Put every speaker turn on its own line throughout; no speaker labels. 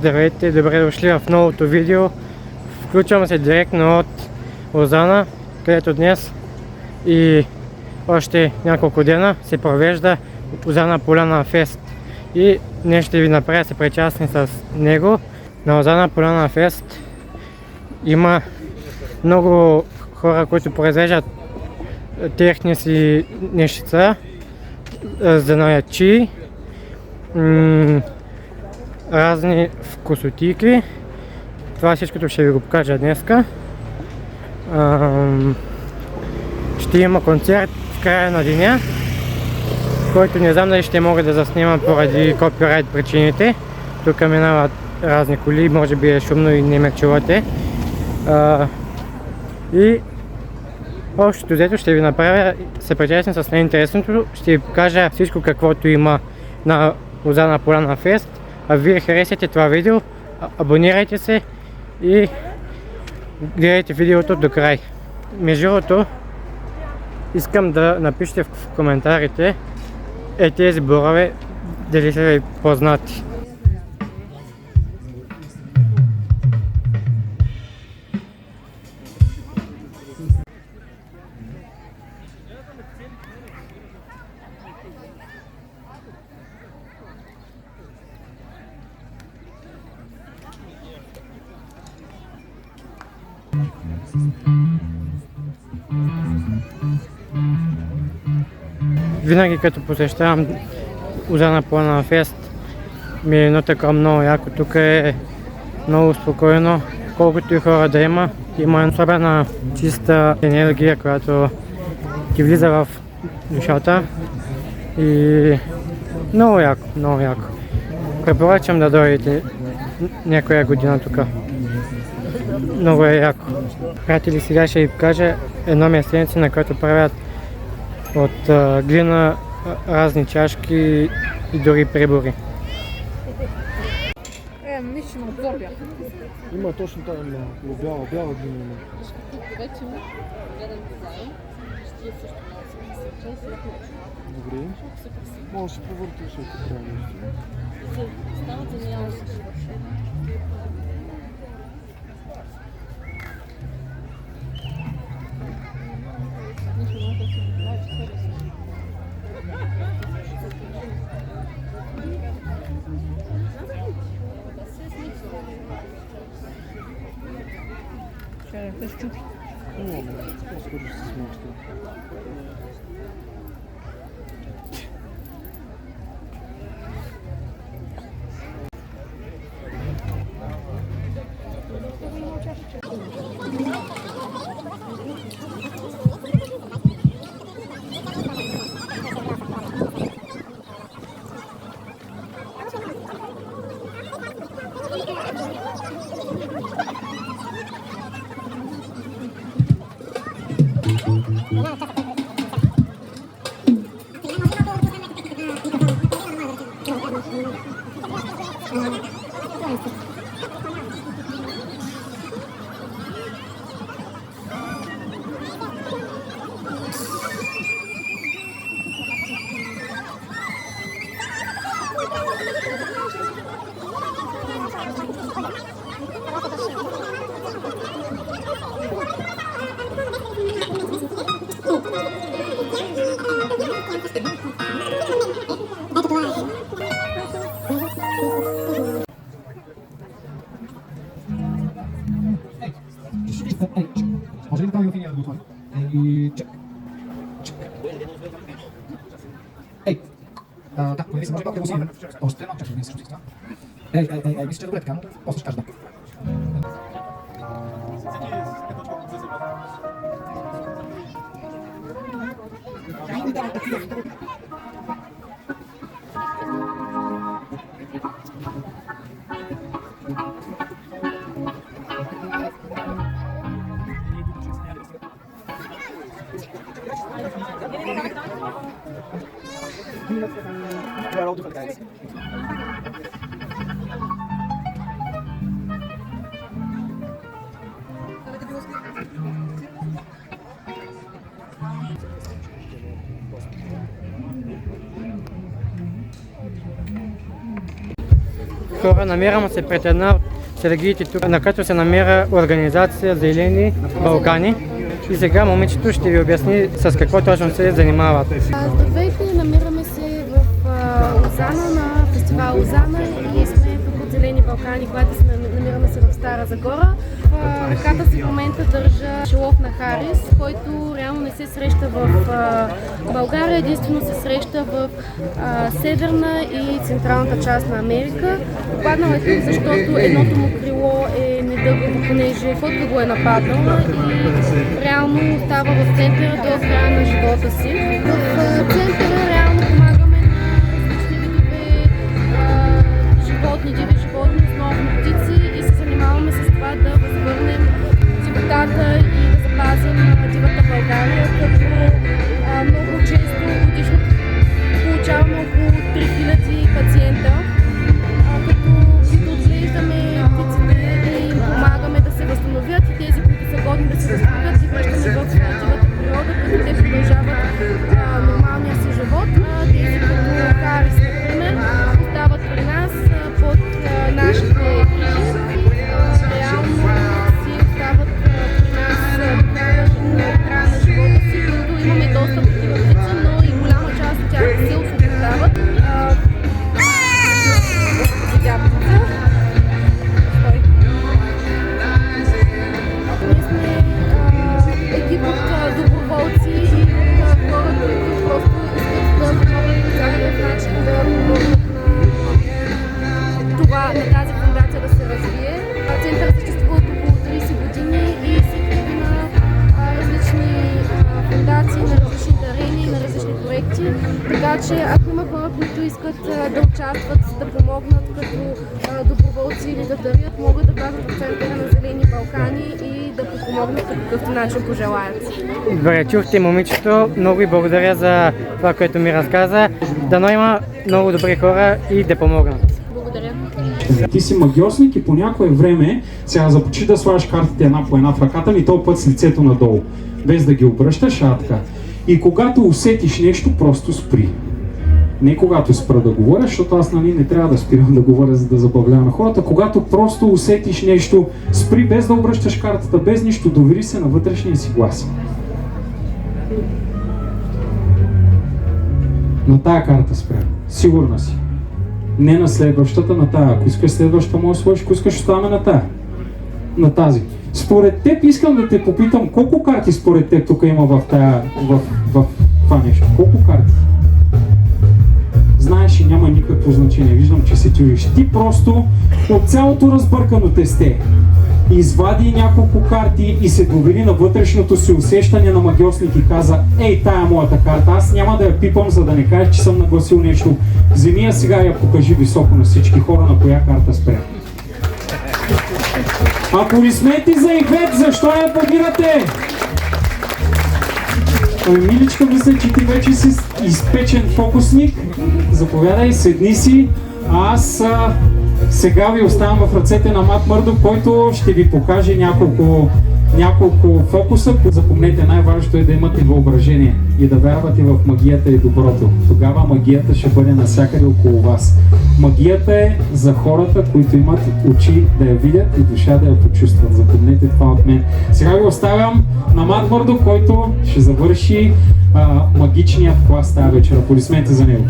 Здравейте, добре дошли в новото видео. Включвам се директно от Лозана, където днес и още няколко дена се провежда Лозана Поляна Фест. И днес ще ви направя съпричастни с него. На Лозана Поляна Фест има много хора, които произвеждат техни си нещица, занаятчии, разни вкусотики. Това всичкото ще ви го покажа днеска. Ще има концерт в края на деня, който не знам дали ще мога да заснемам поради копирайт причините. Тук минават разни коли, може би е шумно и не ме чувате. И общото взето ще ви направя съпричастен с най-интересното. Ще ви покажа всичко каквото има на Лозана Поляна Фест. А вие харесате това видео, абонирайте се и гледайте видеото до край. Между другото, искам да напишете в коментарите тези борове дали са ви познати. Винаги като посещавам Лозана Поляна Фест ми е едно така много яко. Тук е много спокойно, колкото и хора да има. Има особена чиста енергия, която ти влиза в душата и много яко, много яко. Препоръчвам да дойдете някоя година тук. Много е яко. Приятели, сега ще ви покажа едно местенце, на което правят от глина разни чашки и дори прибори.
Мишено отзор бях.
Има точно там бяла глина.
Вече му гледам дизайн. Ще е също много
Добре. Може да се повъртиш, ако трябва нещо.
Стават за нея. Ще се чупи.
По-скоро ще се смачка.
Może nie dają pieniędzy, bo i check. Ej, tak, powiedz, może papkę musimy. Ostry, mam czas, więc wszystko. Ej, jeszcze ruletka, no to ostry każda.
хора, намираме се пред една от сергиите тук, на като се намира организация Зелени Балкани. И сега момичето ще ви обясни с какво точно се занимават.
Здравейте, намираме се в Лозана, на фестивал Лозана и сме тук от Зелени Балкани, която намираме се в Стара Загора. В ръката си в момента държа шелов на Харис, който реално не се среща в България, единствено се среща в северна и централната част на Америка. Попаднал е тук, защото едното му крило е недъгаво, понеже котка го е нападнала и реално остава в центъра до края на живота си. В центъра реално помагаме на различни видове животни, диви животни, основно птици и се занимаваме с това да възвърнем дивотата и да запазим дивата България, като много често годишно получаваме около 3000 пациента, като отглеждаме птиците и им помагаме да се възстановят и тези, които са годни да се възстановят, ги връщаме в дивата природа, като те продължават нормалния си живот. Тези, като Харис, например, остават при нас под нашите грижи и реално си остават при нас на края на живота си, като имаме доста такива птици, но и голяма част от тях се освобождават. Ние сме екип от доброволци и от хора, които просто искат да помогнат по всякакъв начин да помогнат на това, на тази фундация да се развие. Центърът съществува от около 30 години и се прави на различни фундации, на различни дарения, на различни проекти. Така че ако има хора, които искат да участват, да помогнат като доброволци или да дарят, могат да влязат в центъра на Зелени Балкани и да помогнат по какъвто начин пожелаят.
Добре, чухте момичето, много ви благодаря за това, което ми разказа. Дано има много добри хора и да помогнат.
Благодаря.
Ти си магиосник и по някое време сега започни да слагаш картите една по една в ръката ми, този път с лицето надолу, без да ги обръщаш, така. И когато усетиш нещо, просто спри. Не когато спра да говоря, защото аз не трябва да спирам да говоря, за да забавлявам хората. Когато просто усетиш нещо, спри без да обръщаш картата, без нищо, довери се на вътрешния си глас. На тая карта спря. Сигурна си. Не на следващата, на тая. Ако искаш следващата, може да сложиш, ако искаш оставаме на тая. На тази. Според теб искам да те попитам, колко карти според теб тук има в това нещо? Колко карти? Знаеш и няма никакво значение. Виждам, че се чудиш. Ти просто от цялото разбъркано тесте извади няколко карти и се довери на вътрешното си усещане на магиосник и каза: ей, тая е моята карта, аз няма да я пипам, за да не кажеш, че съм нагласил нещо. Вземи я сега и я покажи високо на всички хора, на коя карта спря. Аплодисменти за Ивет, защо я побирате? Ами, миличка, мисля, че ти вече си изпечен фокусник. Заповядай, седни си. Аз сега ви оставам в ръцете на Мат Мърдок, който ще ви покаже няколко фокуса. Запомнете, най-важното е да имате въображение и да вярвате в магията и доброто. Тогава магията ще бъде навсякъде около вас. Магията е за хората, които имат очи да я видят и душа да я почувстват. Запомнете това от мен. Сега ви оставям на Мат Мърдок, който ще завърши магичният клас тази вечер. Аплодисменти за него.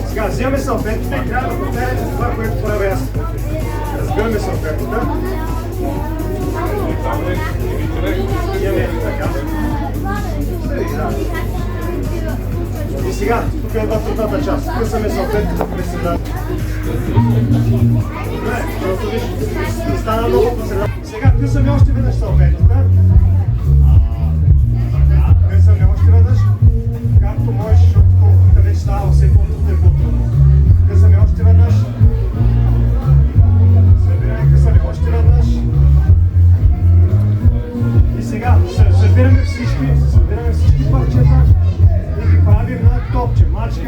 Сега, взимаме салфетките и трябва да повтаряте това, което правя аз. Разбираме салфетката. Имаме така. И сега, тук е една трудната част. Късаме салфетката през среда. Добре, просто виж, не стана много по среда. Сега късаме още веднъж салфетката. Късаме още веднъж. Както можеш, защото колкото вече става все по-трудно и по-трудно. Късаме още веднъж. Късаме още веднъж. И сега събираме всички парчета и ги правим на топче. Мачка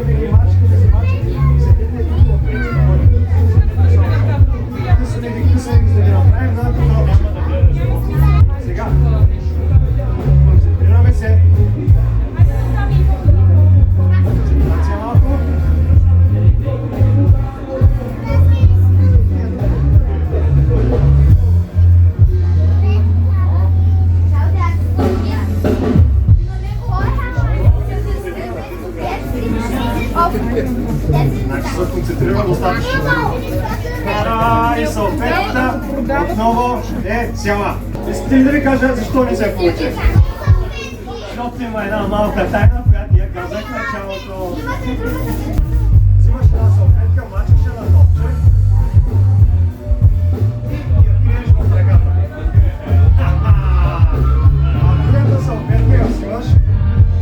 Значи се концентрира достатъчно. И салфетката отново е цяла. Искате ли да ви кажа защо не се получи? Защото има една малка тайна, която я казах в началото. Взимаш една салфетка, мачиш я на топче и я криеш в ръката. А другата салфетка я взимаш,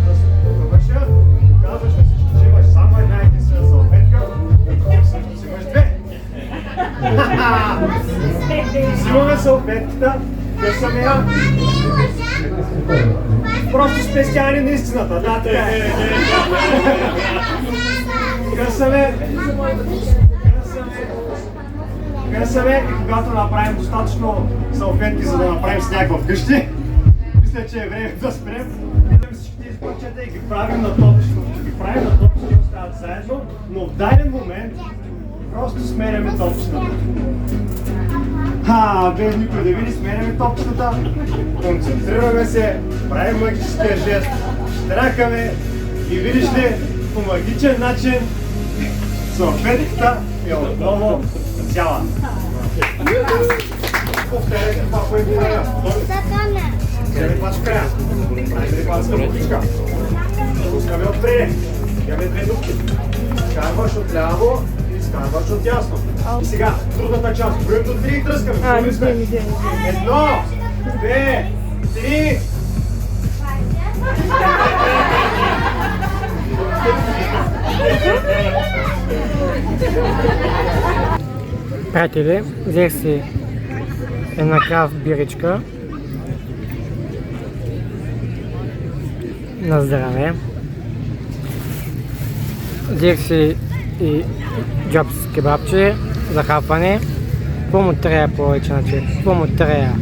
разпъваш я, казваш на всички, че имаш само една единствена салфетка и ти всъщност взимаш две. Взимаме салфетката, късаме я. Просто специален на истината, да, така е. Късаме и когато направим достатъчно салфетки, за да направим сняг вкъщи, мисля, че е време да спрем. Идем всичките изпълчета и ги правим на топчето. Ги правим на топчето и остават заедно, но в даден момент просто сменяме топчетата. Без никой да види, сменяме топчетата, концентрираме се, правим магическия жест, штракаме и видиш ли, по магичен начин салфетката е отново цяла. Повтаряйте това, което правя. Гледай пач в края. Правим рибанска бутичка. Пускаме отпред. Имаме две дупки. Скарваш от ляво и скарваш от дясно. И сега, трудната част. Броим до 3 и тръскаме. Едно, две, три.
Приятели, взех си една крафт биричка. На здраве. Взех си и джобс кебабче за хапване. Какво му трябва повече, значи? Какво му трябва?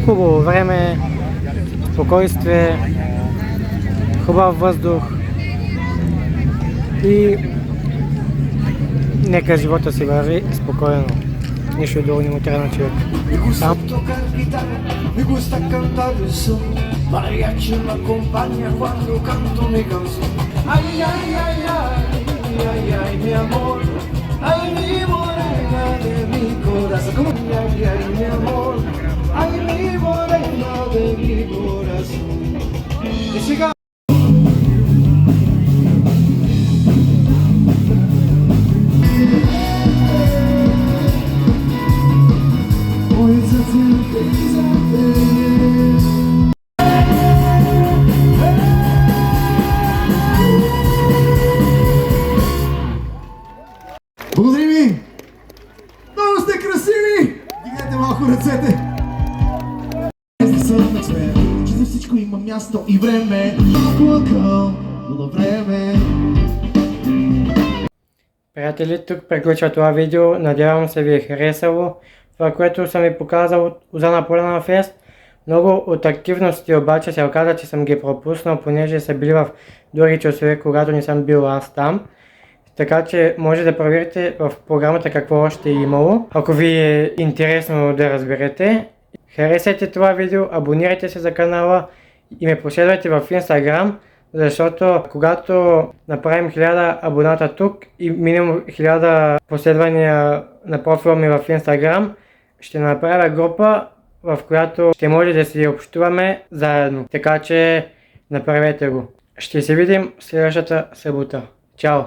Хубаво време, спокойствие, хубав въздух и нека живота си върви спокойно. Нищо друго не му трябва на човек.
Mi gusta cantar el son, mariachi me acompaña cuando canto mi canción. Ay, ay, ay, ay, ay, ay, mi amor, ay, mi morena de mi corazón. Ay, ay, ay, mi amor, ay, mi morena de mi corazón. Y siga.
Благодаря ви! Много сте красиви! Дигнете малко ръцете! Че за всичко има място и време. Много време.
Приятели, тук приключва това видео. Надявам се ви е харесало. Това, което съм ви показал от Узана Полена Фест. Много от активностите обаче се оказа, че съм ги пропуснал, понеже са били в други часове, когато не съм бил аз там. Така че може да проверите в програмата какво още е имало. Ако ви е интересно да разберете, харесайте това видео, абонирайте се за канала и ме последвайте в Instagram, защото когато направим 1000 абоната тук и минимум 1000 последвания на профила ми в Instagram, ще направя група, в която ще може да си общуваме заедно. Така че направете го. Ще се видим следващата събота. Чао!